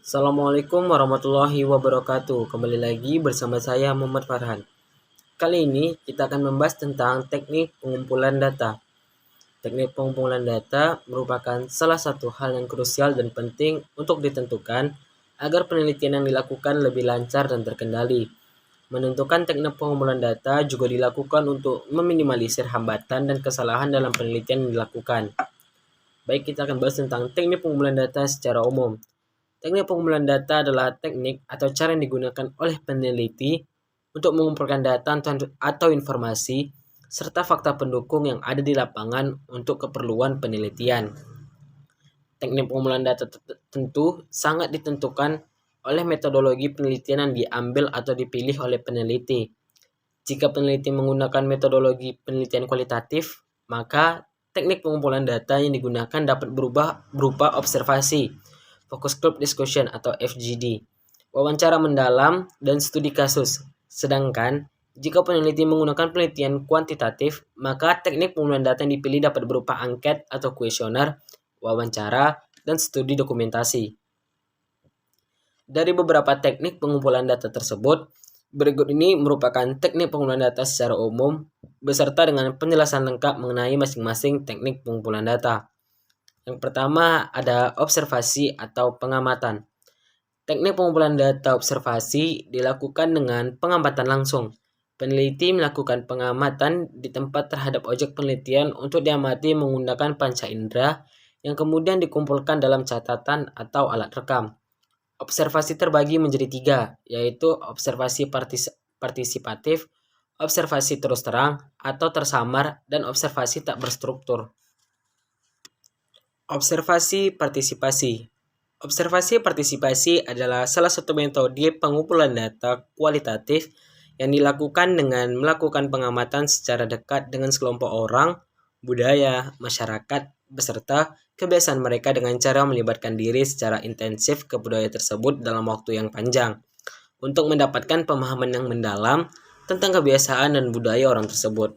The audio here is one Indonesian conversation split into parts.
Assalamualaikum warahmatullahi wabarakatuh. Kembali lagi bersama saya Muhammad Farhan. Kali ini kita akan membahas tentang teknik pengumpulan data. Teknik pengumpulan data merupakan salah satu hal yang krusial dan penting untuk ditentukan agar penelitian yang dilakukan lebih lancar dan terkendali. Menentukan teknik pengumpulan data juga dilakukan untuk meminimalisir hambatan dan kesalahan dalam penelitian yang dilakukan. Baik, kita akan bahas tentang teknik pengumpulan data secara umum. Teknik pengumpulan data adalah teknik atau cara yang digunakan oleh peneliti untuk mengumpulkan data atau informasi serta fakta pendukung yang ada di lapangan untuk keperluan penelitian. Teknik pengumpulan data tentu sangat ditentukan oleh metodologi penelitian yang diambil atau dipilih oleh peneliti. Jika peneliti menggunakan metodologi penelitian kualitatif, maka teknik pengumpulan data yang digunakan dapat berubah berupa observasi, focus group discussion atau FGD, wawancara mendalam, dan studi kasus. Sedangkan jika peneliti menggunakan penelitian kuantitatif, maka teknik pengumpulan data yang dipilih dapat berupa angket atau kuesioner, wawancara, dan studi dokumentasi. Dari beberapa teknik pengumpulan data tersebut, berikut ini merupakan teknik pengumpulan data secara umum beserta dengan penjelasan lengkap mengenai masing-masing teknik pengumpulan data. Yang pertama ada observasi atau pengamatan. Teknik pengumpulan data observasi dilakukan dengan pengamatan langsung. Peneliti melakukan pengamatan di tempat terhadap objek penelitian untuk diamati menggunakan panca indera yang kemudian dikumpulkan dalam catatan atau alat rekam. Observasi terbagi menjadi 3, yaitu observasi partisipatif, observasi terus terang atau tersamar, dan observasi tak berstruktur. Observasi partisipasi. Observasi partisipasi adalah salah satu metode pengumpulan data kualitatif yang dilakukan dengan melakukan pengamatan secara dekat dengan sekelompok orang, budaya, masyarakat, beserta kebiasaan mereka dengan cara melibatkan diri secara intensif ke budaya tersebut dalam waktu yang panjang untuk mendapatkan pemahaman yang mendalam tentang kebiasaan dan budaya orang tersebut.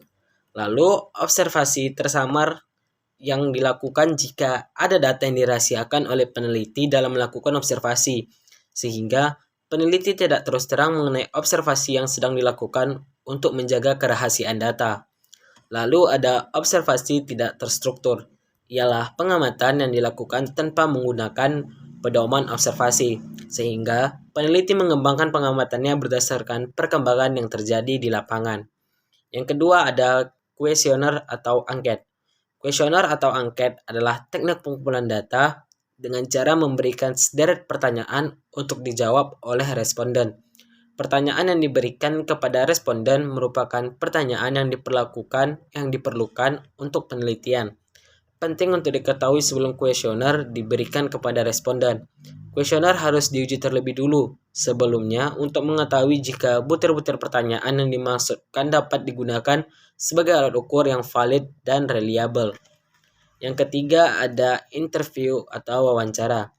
Lalu, observasi tersamar yang dilakukan jika ada data yang dirahasiakan oleh peneliti dalam melakukan observasi, sehingga peneliti tidak terus terang mengenai observasi yang sedang dilakukan untuk menjaga kerahasiaan data. Lalu ada observasi tidak terstruktur, ialah pengamatan yang dilakukan tanpa menggunakan pedoman observasi, sehingga peneliti mengembangkan pengamatannya berdasarkan perkembangan yang terjadi di lapangan. Yang kedua ada kuesioner atau angket. Kuesioner atau angket adalah teknik pengumpulan data dengan cara memberikan sederet pertanyaan untuk dijawab oleh responden. Pertanyaan yang diberikan kepada responden merupakan pertanyaan yang diperlukan untuk penelitian. Penting untuk diketahui sebelum kuesioner diberikan kepada responden. Kuesioner harus diuji terlebih dulu sebelumnya untuk mengetahui jika butir-butir pertanyaan yang dimaksudkan dapat digunakan sebagai alat ukur yang valid dan reliable. Yang ketiga ada interview atau wawancara.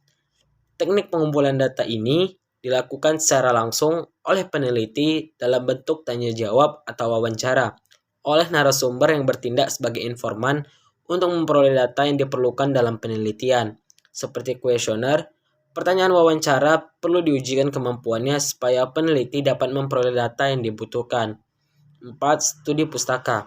Teknik pengumpulan data ini dilakukan secara langsung oleh peneliti dalam bentuk tanya jawab atau wawancara oleh narasumber yang bertindak sebagai informan untuk memperoleh data yang diperlukan dalam penelitian. Seperti kuesioner, pertanyaan wawancara perlu diujikan kemampuannya supaya peneliti dapat memperoleh data yang dibutuhkan. 4. Studi pustaka.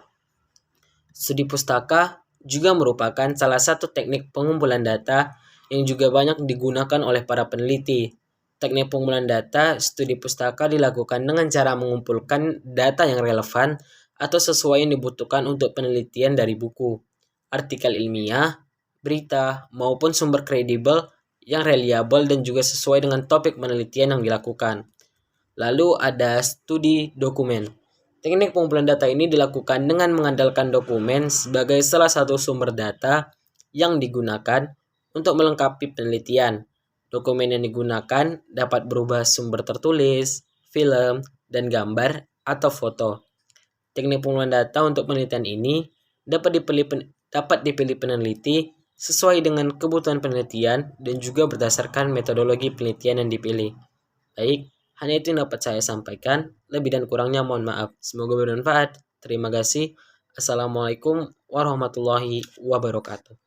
Studi pustaka juga merupakan salah satu teknik pengumpulan data yang juga banyak digunakan oleh para peneliti. Teknik pengumpulan data studi pustaka dilakukan dengan cara mengumpulkan data yang relevan atau sesuai yang dibutuhkan untuk penelitian dari buku, artikel ilmiah, berita, maupun sumber kredibel yang reliable dan juga sesuai dengan topik penelitian yang dilakukan. Lalu ada studi dokumen. Teknik pengumpulan data ini dilakukan dengan mengandalkan dokumen sebagai salah satu sumber data yang digunakan untuk melengkapi penelitian. Dokumen yang digunakan dapat berubah sumber tertulis, film, dan gambar atau foto. Teknik pengumpulan data untuk penelitian ini dapat dipilih peneliti sesuai dengan kebutuhan penelitian dan juga berdasarkan metodologi penelitian yang dipilih. Baik, hanya itu yang dapat saya sampaikan. Lebih dan kurangnya mohon maaf. Semoga bermanfaat. Terima kasih. Assalamualaikum warahmatullahi wabarakatuh.